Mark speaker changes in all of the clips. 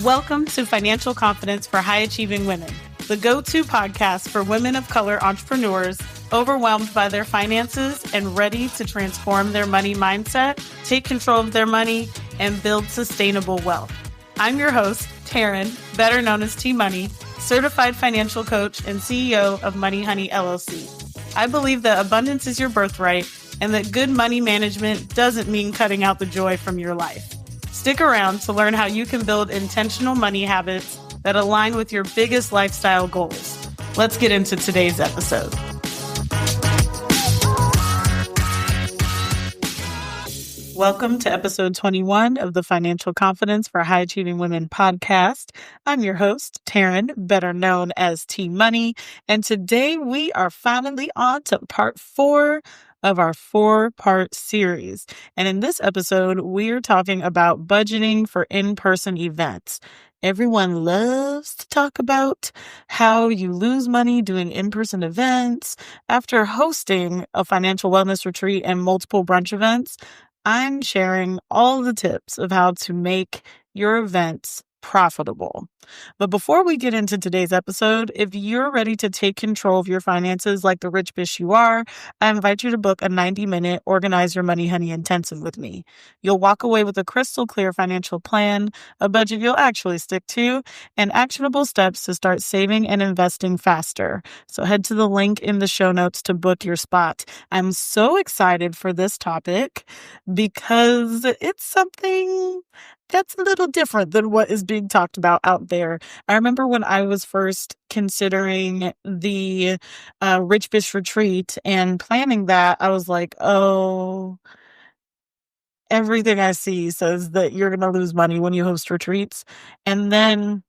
Speaker 1: Welcome to Financial Confidence for High-Achieving Women, the go-to podcast for women of color entrepreneurs overwhelmed by their finances and ready to transform their money mindset, take control of their money, and build sustainable wealth. I'm your host, Taryn, better known as T-Money, certified financial coach and CEO of Money Honey LLC. I believe that abundance is your birthright and that good money management doesn't mean cutting out the joy from your life. Stick around to learn how you can build intentional money habits that align with your biggest lifestyle goals. Let's get into today's episode. Welcome to episode 21 of the Financial Confidence for High Achieving Women podcast. I'm your host, Taryn, better known as T-Money, and today we are finally on to part 4 of our 4-part series. And in this episode, we are talking about budgeting for in-person events. Everyone loves to talk about how you lose money doing in-person events. After hosting a financial wellness retreat and multiple brunch events, I'm sharing all the tips of how to make your events profitable. But before we get into today's episode, if you're ready to take control of your finances like the rich bitch you are, I invite you to book a 90-minute Organize Your Money Honey intensive with me. You'll walk away with a crystal clear financial plan, a budget you'll actually stick to, and actionable steps to start saving and investing faster. So head to the link in the show notes to book your spot. I'm so excited for this topic because it's something that's a little different than what is being talked about out there. I remember when I was first considering the Rich Bitch Retreat and planning that, I was like, oh, everything I see says that you're going to lose money when you host retreats. And then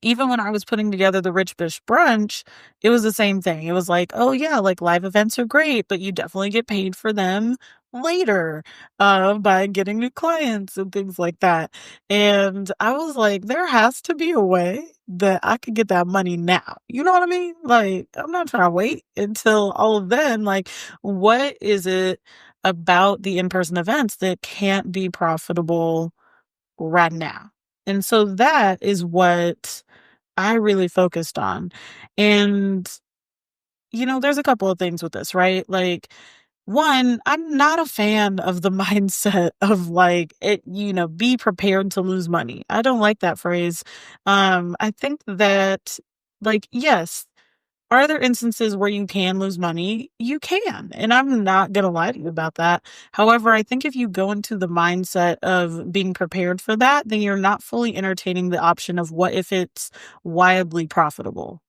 Speaker 1: even when I was putting together the Rich Bitch Brunch, it was the same thing. It was like, oh yeah, like live events are great, but you definitely get paid for them later by getting new clients and things like that. And I was like, there has to be a way that I could get that money now. You know what I mean? Like, I'm not trying to wait until all of then. Like, what is it about the in-person events that can't be profitable right now? And so that is what I really focused on. And, there's a couple of things with this, right? Like, one, I'm not a fan of the mindset of like it, be prepared to lose money. I don't like that phrase. I think that, like, yes, are there instances where you can lose money? You can. And I'm not going to lie to you about that. However, I think if you go into the mindset of being prepared for that, then you're not fully entertaining the option of what if it's wildly profitable.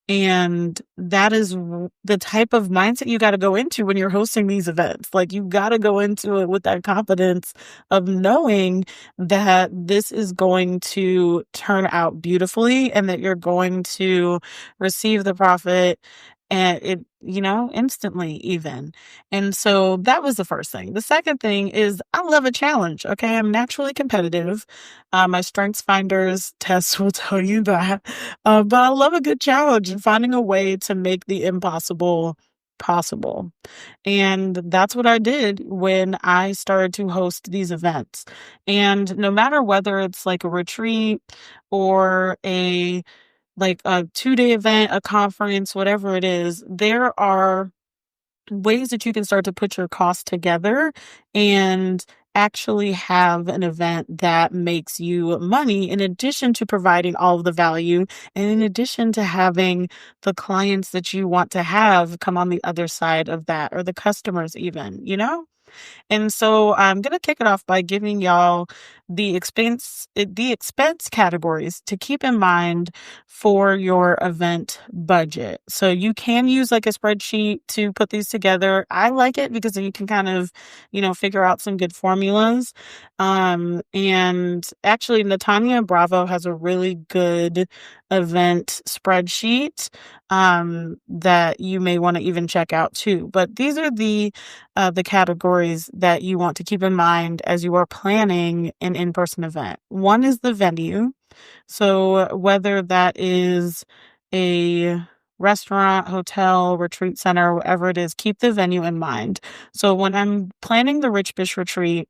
Speaker 1: And that is the type of mindset you got to go into when you're hosting these events. Like, you got to go into it with that confidence of knowing that this is going to turn out beautifully and that you're going to receive the profit and instantly even. And so that was the first thing. The second thing is I love a challenge. Okay. I'm naturally competitive. My strengths finders test will tell you that. But I love a good challenge and finding a way to make the impossible possible. And that's what I did when I started to host these events. And no matter whether it's like a retreat or a 2-day event, a conference, whatever it is, there are ways that you can start to put your costs together and actually have an event that makes you money in addition to providing all of the value and in addition to having the clients that you want to have come on the other side of that, or the customers even. And so I'm going to kick it off by giving y'all the expense categories to keep in mind for your event budget. So you can use like a spreadsheet to put these together. I like it because then you can kind of, figure out some good formulas. And actually Natanya Bravo has a really good event spreadsheet that you may want to even check out too. But these are the categories that you want to keep in mind as you are planning an in-person event. One is the venue. So whether that is a restaurant, hotel, retreat center, whatever it is, keep the venue in mind. So when I'm planning the Rich Bish retreat,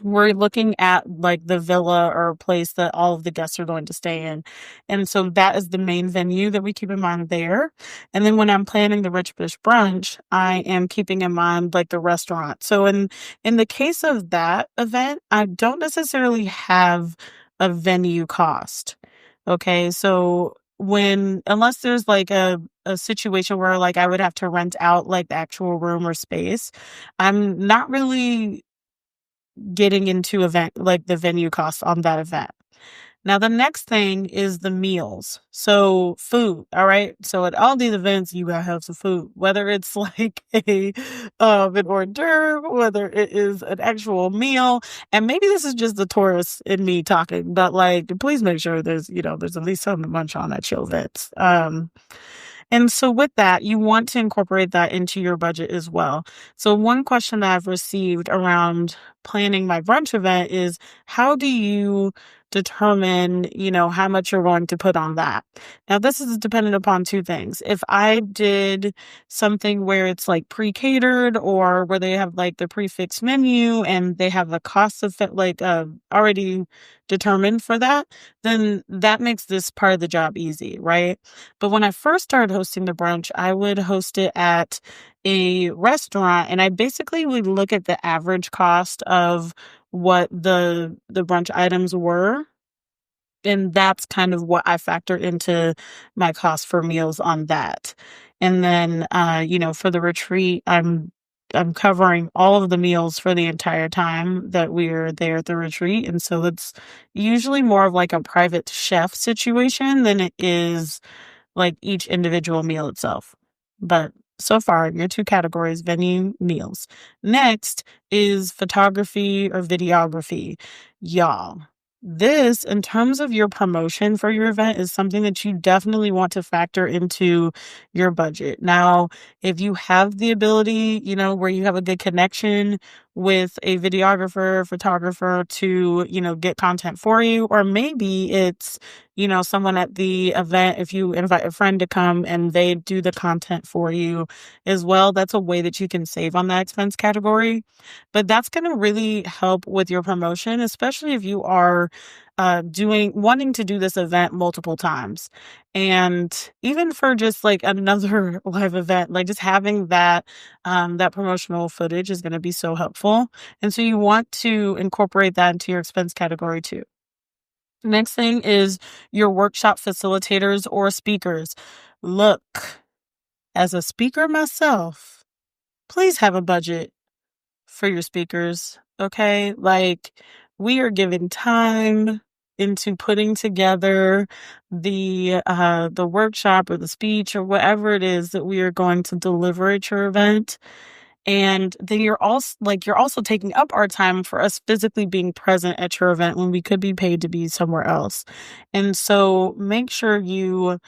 Speaker 1: we're looking at like the villa or place that all of the guests are going to stay in. And so that is the main venue that we keep in mind there. And then when I'm planning the Rich Fish brunch, I am keeping in mind like the restaurant. So in the case of that event, I don't necessarily have a venue cost. Okay. So unless there's like a situation where like I would have to rent out like the actual room or space, I'm not really getting into event like the venue costs on that event. Now the next thing is the meals. So food, all right? So at all these events you gotta have some food, whether it's like a an hors d'oeuvre, whether it is an actual meal. And maybe this is just the tourist in me talking, but like please make sure there's at least something to munch on at your events. And so with that, you want to incorporate that into your budget as well. So one question that I've received around planning my brunch event is how do you determine, how much you're going to put on that? Now, this is dependent upon two things. If I did something where it's like pre-catered or where they have like the prefix menu and they have the cost of it like already determined for that, then that makes this part of the job easy, right? But when I first started hosting the brunch, I would host it at a restaurant and I basically would look at the average cost of what the brunch items were. And that's kind of what I factor into my cost for meals on that. And then, for the retreat, I'm covering all of the meals for the entire time that we're there at the retreat. And so it's usually more of like a private chef situation than it is like each individual meal itself. But so far, your two categories, venue, meals. Next is photography or videography. Y'all, this, in terms of your promotion for your event, is something that you definitely want to factor into your budget. Now, if you have the ability, where you have a good connection with a videographer, photographer to, get content for you, or maybe it's, someone at the event, if you invite a friend to come and they do the content for you as well, that's a way that you can save on that expense category. But that's going to really help with your promotion, especially if you are wanting to do this event multiple times. And even for just like another live event, like just having that promotional footage is going to be so helpful. And so you want to incorporate that into your expense category too. Next thing is your workshop facilitators or speakers. Look, as a speaker myself, please have a budget for your speakers, okay? Like we are giving time into putting together the workshop or the speech or whatever it is that we are going to deliver at your event. And then you're also taking up our time for us physically being present at your event when we could be paid to be somewhere else. And so make sure you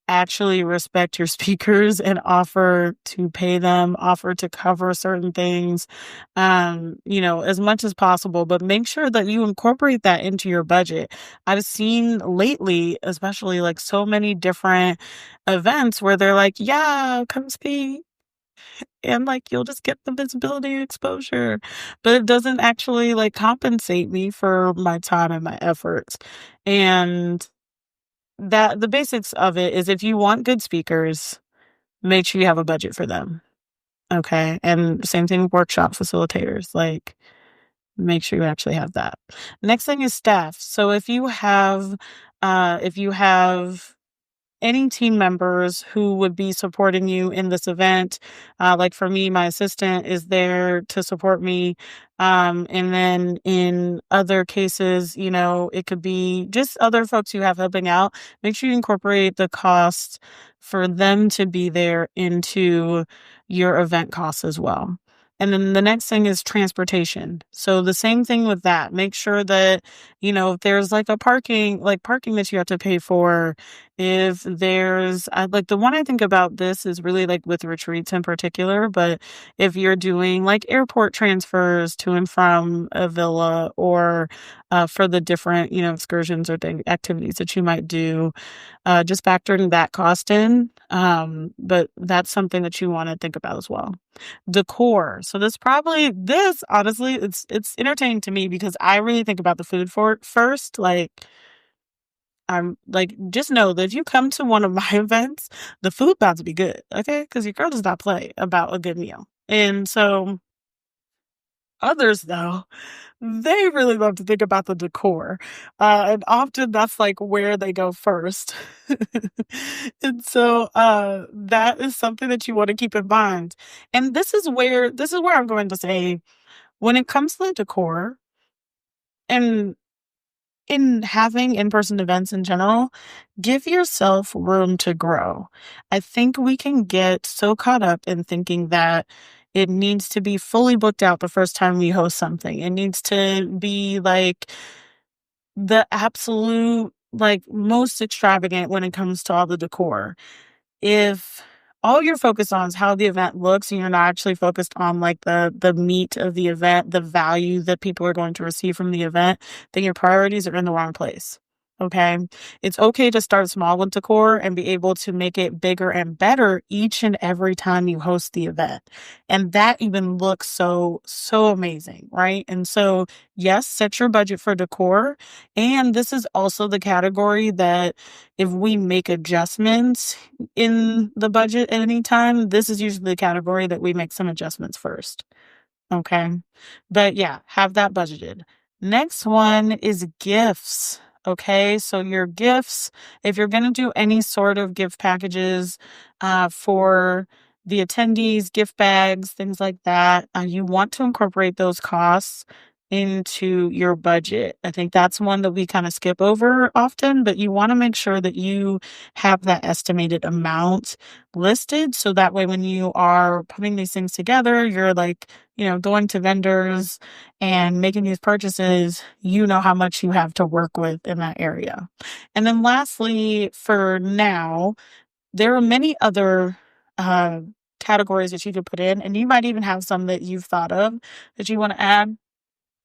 Speaker 1: actually respect your speakers and offer to pay them, offer to cover certain things, as much as possible, but make sure that you incorporate that into your budget. I've seen lately, especially like so many different events where they're like, yeah, come speak. And like you'll just get the visibility and exposure, but it doesn't actually like compensate me for my time and my efforts. And that the basics of it is if you want good speakers, make sure you have a budget for them. Okay. And same thing with workshop facilitators, like make sure you actually have that. Next thing is staff. So if you have any team members who would be supporting you in this event. Like for me, my assistant is there to support me. And then in other cases, it could be just other folks you have helping out. Make sure you incorporate the cost for them to be there into your event costs as well. And then the next thing is transportation. So the same thing with that. Make sure that, if there's like parking that you have to pay for, If there's like the one I think about this is really like with retreats in particular, but if you're doing like airport transfers to and from a villa or for the different, excursions or activities that you might do, just factoring that cost in. But that's something that you want to think about as well. Decor. So this honestly, it's entertaining to me because I really think about the food for first. Like I'm like, just know that if you come to one of my events, the food about to be good, okay? Because your girl does not play about a good meal. And so others, though, they really love to think about the decor. And often that's like where they go first. And so that is something that you want to keep in mind. And this is where I'm going to say when it comes to the decor and in having in-person events in general, give yourself room to grow. I think we can get so caught up in thinking that it needs to be fully booked out the first time we host something. It needs to be like the absolute like most extravagant when it comes to all the decor. If all you're focused on is how the event looks and you're not actually focused on like the meat of the event, the value that people are going to receive from the event, then your priorities are in the wrong place. Okay. It's okay to start small with decor and be able to make it bigger and better each and every time you host the event. And that even looks so amazing, right? And so, yes, set your budget for decor. And this is also the category that if we make adjustments in the budget at any time, this is usually the category that we make some adjustments first. Okay. But yeah, have that budgeted. Next one is gifts. Okay. So your gifts, if you're going to do any sort of gift packages for the attendees, gift bags, things like that, you want to incorporate those costs into your budget. I think that's one that we kind of skip over often, but you want to make sure that you have that estimated amount listed. So that way, when you are putting these things together, you're like, going to vendors and making these purchases, you know how much you have to work with in that area. And then lastly, for now, there are many other uh, categories that you could put in, and you might even have some that you've thought of that you want to add.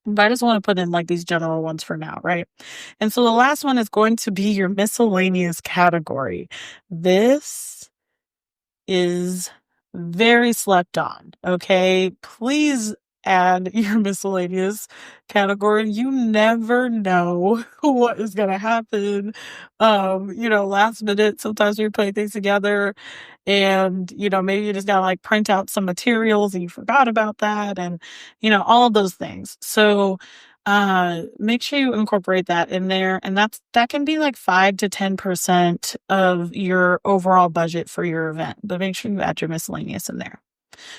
Speaker 1: But I just want to put in like these general ones for now, right? And so the last one is going to be your miscellaneous category. This is very slept on. Okay. Please add your miscellaneous category. You never know what is going to happen. Last minute, sometimes we put things together and, maybe you just got to like print out some materials and you forgot about that and, all of those things. So, make sure you incorporate that in there. And that can be like 5 to 10% of your overall budget for your event, but make sure you add your miscellaneous in there.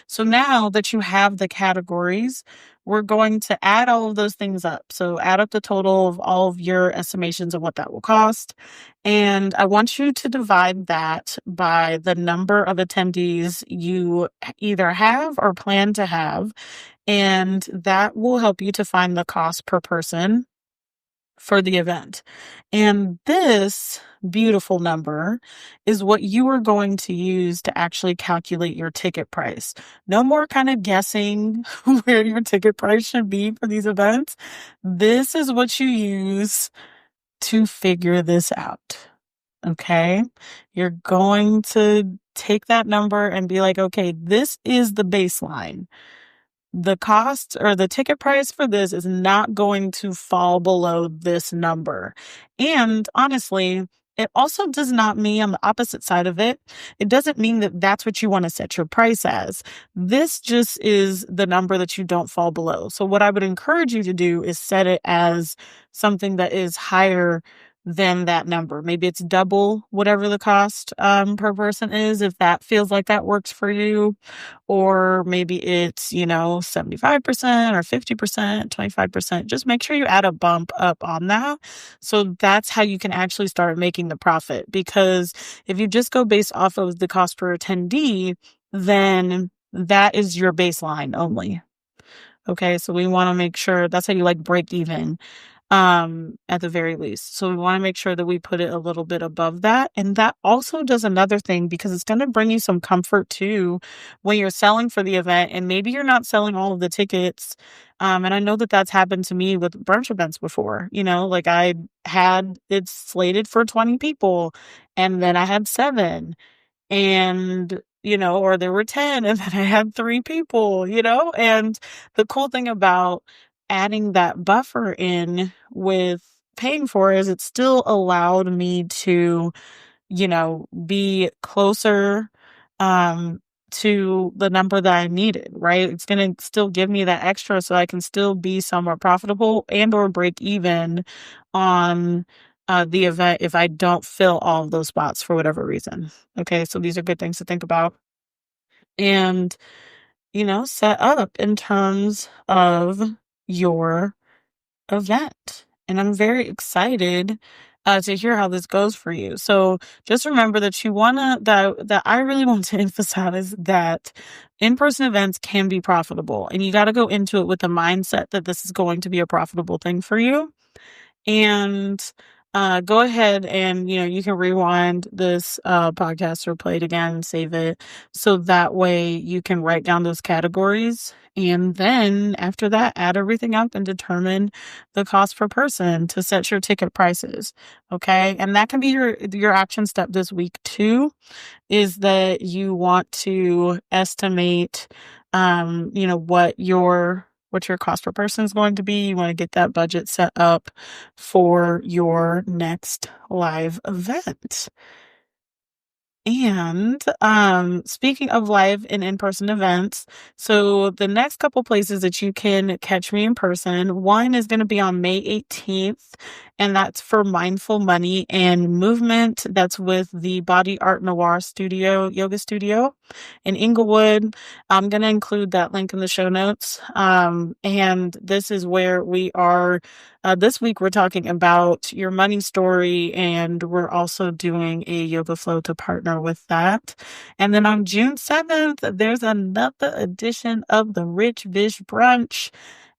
Speaker 1: So now that you have the categories, we're going to add all of those things up. So add up the total of all of your estimations of what that will cost. And I want you to divide that by the number of attendees you either have or plan to have. And that will help you to find the cost per person for the event. And this beautiful number is what you are going to use to actually calculate your ticket price. No more kind of guessing where your ticket price should be for these events. This is what you use to figure this out. Okay. You're going to take that number and be like, okay, this is the baseline. The cost or the ticket price for this is not going to fall below this number. And honestly, it also does not mean on the opposite side of it. It doesn't mean that that's what you want to set your price as. This just is the number that you don't fall below. So what I would encourage you to do is set it as something that is higher than that number. Maybe it's double whatever the cost per person is, if that feels like that works for you. Or maybe it's, 75% or 50%, 25%. Just make sure you add a bump up on that. So that's how you can actually start making the profit. Because if you just go based off of the cost per attendee, then that is your baseline only. Okay, so we want to make sure that's how you like break even. at the very least. So we want to make sure that we put it a little bit above that. And that also does another thing, because it's going to bring you some comfort too when you're selling for the event, and maybe you're not selling all of the tickets. And I know that that's happened to me with brunch events before. Like I had it slated for 20 people, and then I had 7, and or there were 10, and then I had 3 people, and the cool thing about adding that buffer in with paying for it is it still allowed me to be closer um to the number that I needed, right? It's going to still give me that extra so I can still be somewhat profitable and or break even on the event if I don't fill all of those spots for whatever reason. Okay, so these are good things to think about and set up in terms of your event. And I'm very excited to hear how this goes for you. So just remember that that I really want to emphasize that in-person events can be profitable, and you got to go into it with the mindset that this is going to be a profitable thing for you. And go ahead and, you can rewind this podcast or play it again, save it. So that way you can write down those categories. And then after that, add everything up and determine the cost per person to set your ticket prices. Okay. And that can be your action step this week too, is that you want to estimate, what your cost per person is going to be. You want to get that budget set up for your next live event. And speaking of live and in-person events, so the next couple places that you can catch me in person, one is going to be on May 18th, and that's for Mindful Money and Movement. That's with the Body Art Noir yoga studio in Inglewood. I'm going to include that link in the show notes. And this is where we are. This week, we're talking about your money story, and we're also doing a yoga flow to partner with that. And then on June 7th, there's another edition of the Rich Bish Brunch,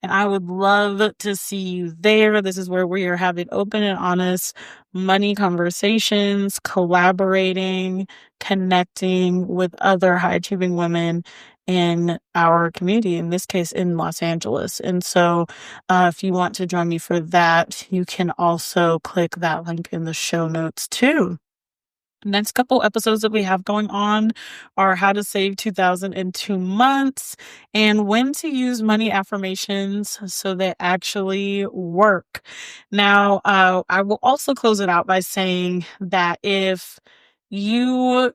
Speaker 1: and I would love to see you there. This is where we are having open and honest money conversations, collaborating, connecting with other high-achieving women in our community, in this case in Los Angeles. And so if you want to join me for that, you can also click that link in the show notes too. Next couple episodes that we have going on are how to save $2,000 in 2 months and when to use money affirmations so they actually work. Now, I will also close it out by saying that if you,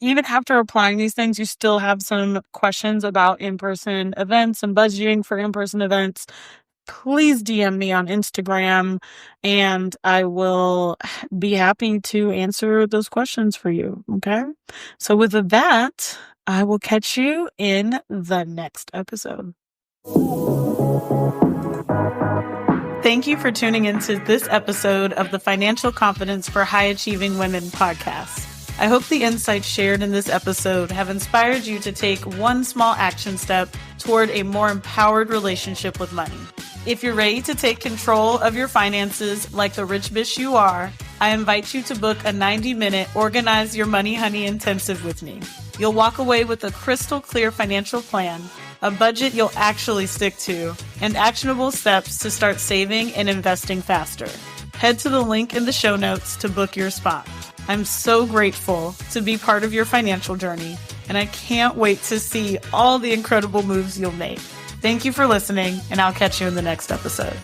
Speaker 1: even after applying these things, you still have some questions about in-person events and budgeting for in-person events, please DM me on Instagram, and I will be happy to answer those questions for you. Okay. So with that, I will catch you in the next episode. Thank you for tuning into this episode of the Financial Confidence for High Achieving Women podcast. I hope the insights shared in this episode have inspired you to take one small action step toward a more empowered relationship with money. If you're ready to take control of your finances like the rich bitch you are, I invite you to book a 90-minute Organize Your Money Honey intensive with me. You'll walk away with a crystal clear financial plan, a budget you'll actually stick to, and actionable steps to start saving and investing faster. Head to the link in the show notes to book your spot. I'm so grateful to be part of your financial journey, and I can't wait to see all the incredible moves you'll make. Thank you for listening, and I'll catch you in the next episode.